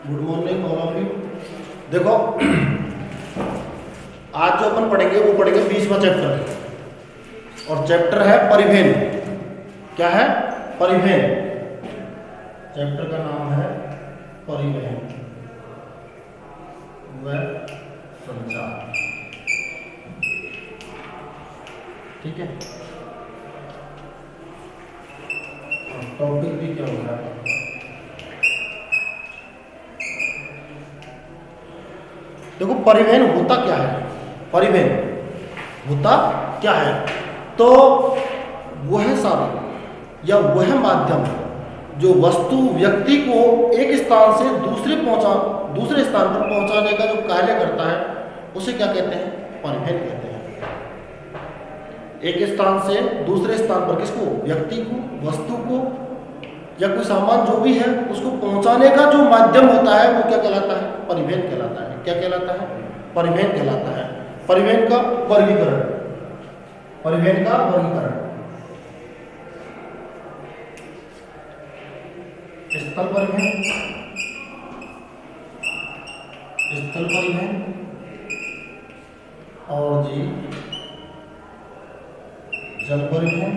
Good morning all of you. देखो आज जो अपन पढ़ेंगे वो पढ़ेंगे 20वां चैप्टर और चैप्टर है परिवहन। क्या है? परिवहन। चैप्टर का नाम है परिवहन व संचार। ठीक है। और टॉपिक भी क्या होगा? देखो परिवहन होता क्या है? परिवहन होता क्या है? तो वह साधन या वह माध्यम जो वस्तु व्यक्ति को एक स्थान से दूसरे स्थान पर पहुंचाने का जो कार्य करता है उसे क्या कहते हैं? परिवहन कहते हैं। एक स्थान से दूसरे स्थान पर किसको? व्यक्ति को, वस्तु को या कोई सामान जो भी है उसको पहुंचाने का जो माध्यम होता है वो क्या कहलाता है? परिवहन कहलाता है। क्या कहलाता है? परिवहन कहलाता है। परिवहन का वर्गीकरण। परिवहन का वर्गीकरण स्थल परिवहन, स्थल परिवहन और जी जल परिवहन,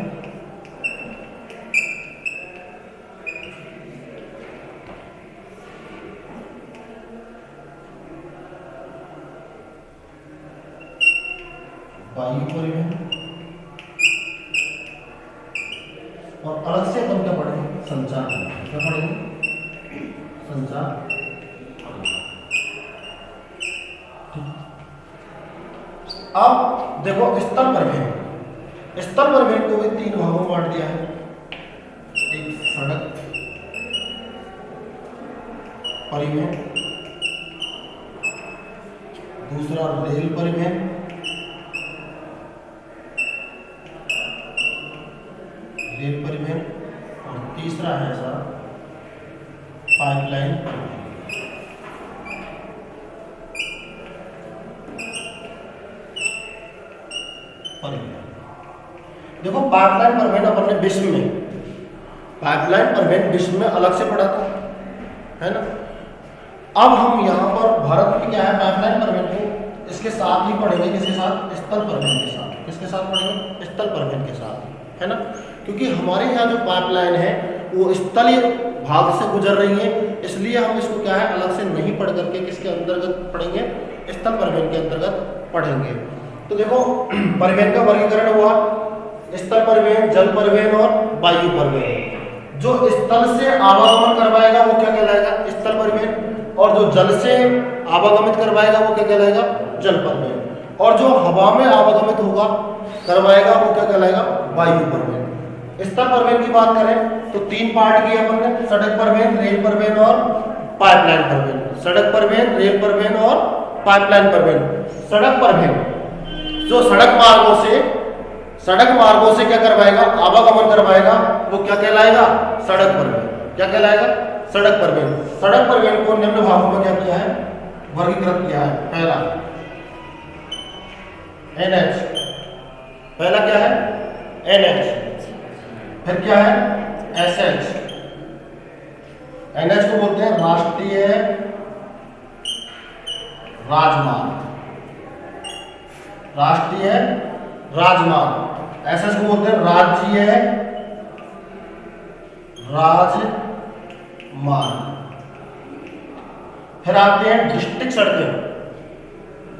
वायु परिवहन और अलग से अपन क्या पढ़ेंगे? संचार। क्या पढ़ेंगे? संचार। अब देखो स्थल परिवहन। स्थल परिवहन को भी 3 भागों में बांट दिया है। एक सड़क परिवहन, दूसरा रेल परिवहन, रेल परिवहन और तीसरा है सर पाइपलाइन परिवहन। देखो पाइपलाइन परिवहन अपन ने विश्व में पाइपलाइन परिवहन विश्व में अलग से पढ़ा था, है ना। अब हम यहाँ पर भारत में क्या है? पाइपलाइन परिवहन को इसके साथ ही पढ़ेंगे। किसके साथ? स्थल परिवहन के साथ। किसके साथ पढ़ेंगे? स्थल परिवहन के साथ, है ना। क्योंकि हमारे यहाँ जो पाइपलाइन है वो स्थलीय भाग से गुजर रही है, इसलिए हम इसको क्या है अलग से नहीं पढ़ करके किसके अंतर्गत पढ़ेंगे? स्थल परिवहन के अंतर्गत पढ़ेंगे। तो देखो परिवहन का वर्गीकरण हुआ स्थल परिवहन, जल परिवहन और वायु परिवहन। जो स्थल से आवागमन करवाएगा वो क्या कहलाएगा? स्थल परिवहन। और जो जल से आवागमित करवाएगा वो क्या कहलाएगा? जल परिवहन। और जो हवा में आवागमित होगा करवाएगा वो क्या कहलाएगा? वायु परिवहन। स्थल परिवहन की बात करें तो 3 पार्ट किए अपन ने: सड़क परिवहन, रेल परिवहन और पाइपलाइन परिवहन। सड़क परिवहन, रेल परिवहन और पाइपलाइन परिवहन। सड़क परिवहन जो सड़क मार्गों से क्या करवाएगा? आवागमन करवाएगा वो क्या कहलाएगा? सड़क परिवहन। क्या कहलाएगा? सड़क परिवहन। सड़क परिवहन को निम्न भागों में क्या किया है? वर्गीकृत किया है। पहला NH। पहला क्या है? NH। फिर क्या है? SH। NH को बोलते हैं राष्ट्रीय राजमार्ग। राष्ट्रीय राजमार्ग। SS को बोलते हैं राज्य राजमार्ग। फिर आते हैं डिस्ट्रिक्ट सड़कें,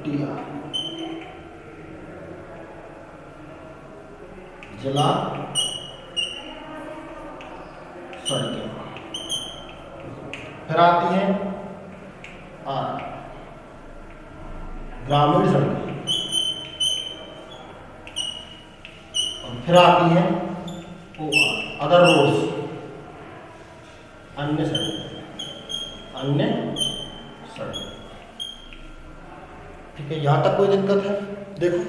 DR। जिला सड़कें। फिर आती हैं ग्रामीण सड़कें। और फिर आती हैं अदर रोड्स, अन्य सड़कें। अन्य सड़कें। ठीक है, यहां तक कोई दिक्कत है? देखो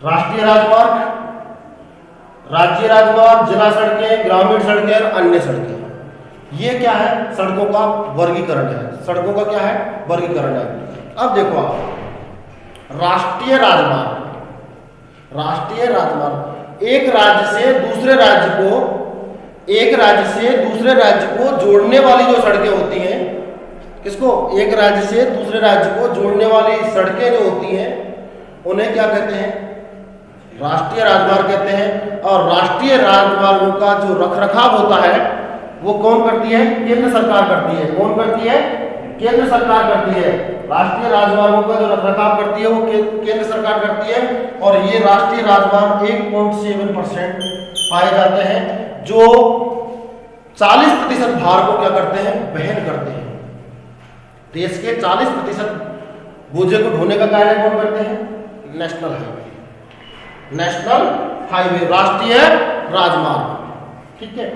राष्ट्रीय राजमार्ग, राज्य राजमार्ग, जिला सड़कें, ग्रामीण सड़कें और अन्य सड़कें। ये क्या है? सड़कों का वर्गीकरण है। सड़कों का क्या है? वर्गीकरण है। अब देखो आप राष्ट्रीय राजमार्ग। राष्ट्रीय राजमार्ग एक राज्य से दूसरे राज्य को एक राज्य से दूसरे राज्य को जोड़ने वाली जो सड़कें होती हैं, किसको, एक राज्य से दूसरे राज्य को जोड़ने वाली सड़कें जो होती हैं उन्हें क्या कहते हैं, राष्ट्रीय राजमार्ग कहते हैं। और राष्ट्रीय राजमार्गों का जो रखरखाव होता है वो कौन करती है, केंद्र सरकार करती है। कौन करती है, केंद्र सरकार करती है। राष्ट्रीय राजमार्गों का जो रखरखाव करती है वो केंद्र सरकार करती है। और ये राष्ट्रीय राजमार्ग 1.7% पाए जाते हैं जो 40% भार को क्या करते हैं, वहन करते हैं। देश के 40% बोझे को ढोने का कार्य कौन करते हैं, नेशनल हाईवे। नेशनल हाईवे राष्ट्रीय राजमार्ग, ठीक है,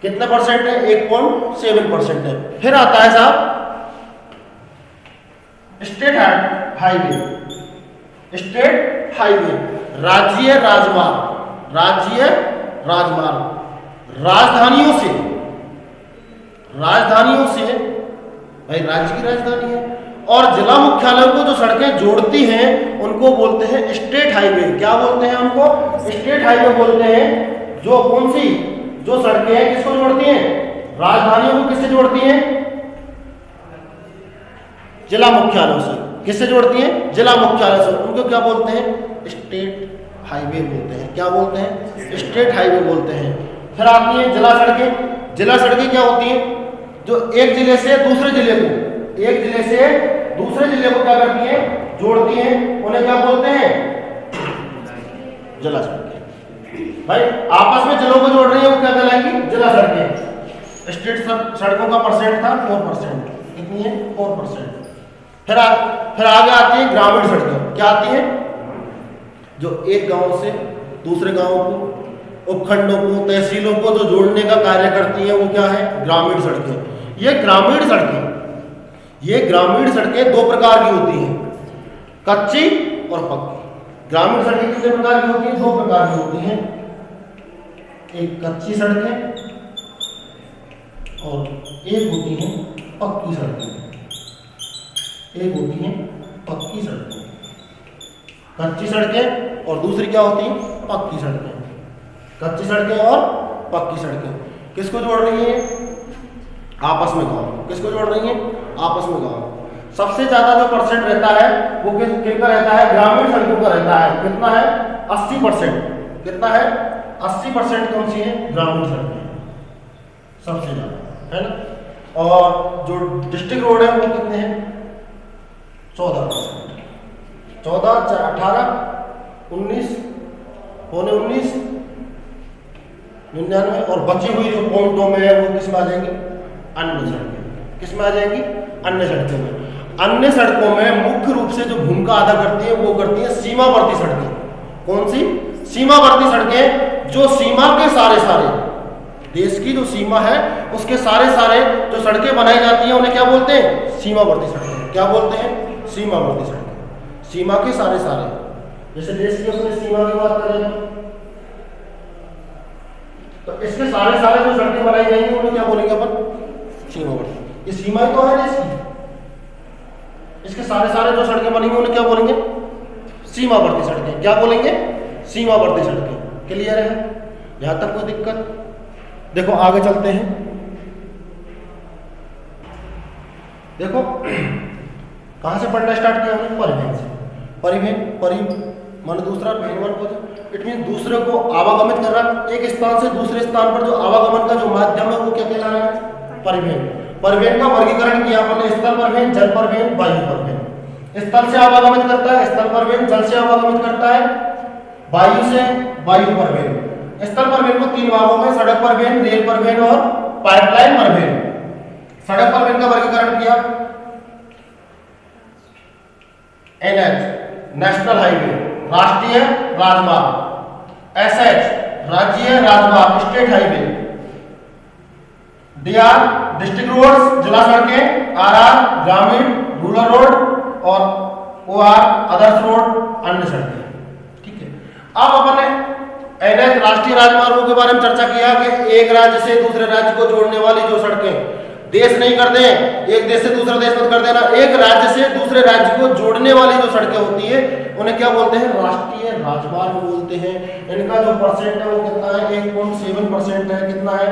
कितने परसेंट है, 1.7% है। फिर आता है साहब स्टेट हाईवे। स्टेट हाईवे राज्य राजमार्ग। राज्य राजमार्ग राजधानियों से भाई राज्य की राजधानी है और जिला मुख्यालयों को जो सड़कें जोड़ती हैं उनको बोलते हैं स्टेट हाईवे। क्या बोलते हैं उनको, स्टेट हाईवे बोलते हैं। जो कौन सी, जो सड़कें हैं किसको जोड़ती हैं, राजधानियों को किससे जोड़ती हैं, जिला मुख्यालयों से। किससे जोड़ती हैं, जिला मुख्यालय से। उनको क्या बोलते हैं, स्टेट हाईवे बोलते हैं। क्या बोलते हैं, स्टेट हाईवे बोलते हैं। फिर आती है जिला सड़कें। जिला सड़कें क्या होती हैं, जो एक जिले से दूसरे जिले को, एक जिले से दूसरे जिले को क्या करती हैं, जोड़ती हैं। उन्हें क्या बोलते हैं, जिला सड़कें। भाई आपस में जिलों को जोड़ रही है वो क्या कहलाएंगी, जिला सड़कें। स्टेट सड़कों का परसेंट था 4%, कितनी है, 4%। फिर आगे आती है ग्रामीण सड़कें। क्या आती है, जो एक गांव से दूसरे गांव को, उपखंडों को, तहसीलों को जो जोड़ने का कार्य करती है वो क्या है, ग्रामीण सड़कें। ये ग्रामीण सड़कें दो प्रकार की होती हैं, कच्ची और पक्की। ग्रामीण सड़कें कितने प्रकार की होती हैं, दो प्रकार की होती हैं। एक कच्ची सड़कें और एक होती हैं पक्की सड़कें। एक होती हैं पक्की सड़कें, कच्ची सड़कें, और दूसरी क्या होती हैं, पक्की सड़कें। कच्ची सड़कें और पक्की सड़कें किसको जोड़ रही हैं, आपस में गांव। किसको जोड़ रही हैं, आपस में गांव। सबसे ज्यादा जो परसेंट रहता है वो किसका रहता है, ग्रामीण सड़कों का रहता है। कितना है, 80%। कितना है, 80% कौन सी है, ग्रामीण सड़कें सबसे ज्यादा, है ना। और जो डिस्ट्रिक्ट रोड है वो कितने हैं, 14%। 14, 18, 19, पौने 19, 99, और बची हुई जो पॉइंटों में है वो किस में आ जाएंगी, अन्य सड़कें। किस में आ जाएंगी, अन्य सड़कों में। अन्य सड़कों में मुख्य रूप से जो भूमिका अदा करती है वो करती है सीमावर्ती सड़कें। कौन सी, सीमावर्ती सड़कें, जो सीमा के सारे देश की जो सीमा है उसके सारे जो सड़कें बनाई जाती हैं उन्हें क्या बोलते हैं, सीमावर्ती सड़कें। क्या बोलते हैं, सीमावर्ती सड़कें। सीमा के सारे जैसे देश की अपनी सीमा की बात करें तो इसके सारे जो सड़कें बनाई जाएंगी उन्हें क्या बोलेंगे अपन, सीमावर्ती। ये सीमा ही तो है देश की। इसके सारे जो सड़कें बनेंगी उन्हें क्या बोलेंगे, सीमावर्ती सड़कें। क्या बोलेंगे, सीमावर्ती सड़कें। क्लियर है, यहां तक कोई दिक्कत। देखो आगे चलते हैं। देखो कहां से पढ़ना स्टार्ट किया हमने, परिवहन से। परिवहन मान दूसरा इट मीन दूसरे को आवागमन कर रहा है। एक स्थान से दूसरे स्थान पर जो आवागमन का जो माध्यम है वो क्या कहला रहा है, परिवहन। परिवहन का वर्गीकरण किया हमने, स्थल परिवहन, जल परिवहन, वायु परिवहन। स्थल से आवागमन करता है स्थल परिवहन, जल से आवागमन करता है वायु से वायु परिवहन। स्थल परिवहन को 3 भागों में, सड़क परिवहन, रेल परिवहन और पाइपलाइन परिवहन। सड़क परिवहन का वर्गीकरण किया, NH नेशनल हाईवे, राष्ट्रीय राजमार्ग। SH राज्य राजमार्ग, state highway. DR district roads, जिला सड़कें। RR ग्रामीण रूरल रोड और OR अदर्स रोड, अन्य सड़कें। ठीक है, अब अपन ने NH राष्ट्रीय राजमार्गों के बारे में चर्चा किया कि एक राज्य से दूसरे राज्य को जोड़ने वाली जो सड़कें। देश नहीं करते हैं, एक देश से दूसरा देश मत कर देना, एक राज्य से दूसरे राज्य को जोड़ने वाली जो सड़कें होती है उन्हें क्या बोलते हैं, राष्ट्रीय राजमार्ग बोलते हैं। इनका जो परसेंट है वो कितना है, 1.7% है। कितना है,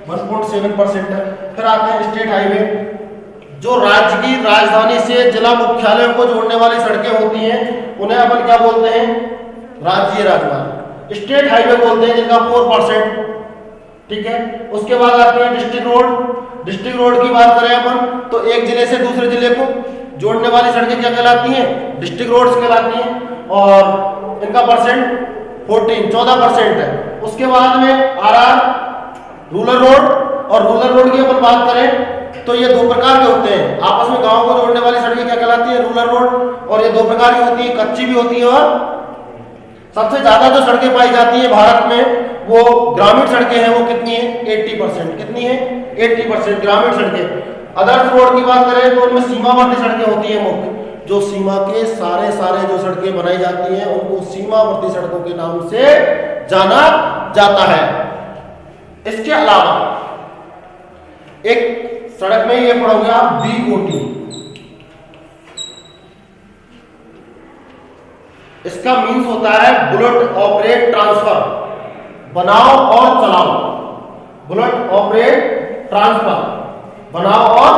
1.7% है। फिर आते हैं स्टेट हाईवे, जो राज्य की राजधानी से जिला मुख्यालयों को जोड़ने वाली सड़कें होती हैं उन्हें अपन क्या बोलते हैं, राज्य राजमार्ग। स्टेट हाईवे बोलते हैं जिनका 4%, ठीक है। उसके बाद आते हैं डिस्ट्रिक्ट रोड। डिस्ट्रिक्ट रोड की बात करें अपन तो एक जिले से दूसरे जिले को जोड़ने वाली सड़कें क्या कहलाती हैं, डिस्ट्रिक्ट रोड्स कहलाती हैं, और इनका परसेंट 14% है। उसके बाद में आरआर रूरल रोड, और रूरल रोड की अपन बात करें तो ये दो प्रकार के होते हैं, आपस में गांवों को जोड़ने वाली सड़कें क्या कहलाती है, रूरल रोड, और ये दो प्रकार की होती है, कच्ची भी होती है और सबसे ज्यादा जो सड़कें पाई जाती है भारत में वो ग्रामीण सड़कें हैं, वो कितनी है, 80%। कितनी है, 80% ग्रामीण सड़कें। अदर्स रोड की बात करें तो उनमें सीमावर्ती सड़कें होती है मुख्य, जो सीमा के सारे जो सड़कें बनाई जाती हैं उनको सीमावर्ती सड़कों के नाम से जाना जाता है। इसके अलावा एक सड़क में ये पढ़ोगे आप BOT, इसका मीन्स होता है बुलेट ऑपरेट ट्रांसफर, बनाओ और चलाओ। बुलेट ऑपरेट ट्रांसफर, बनाओ और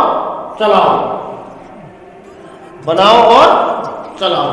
चलाओ, बनाओ और चलाओ।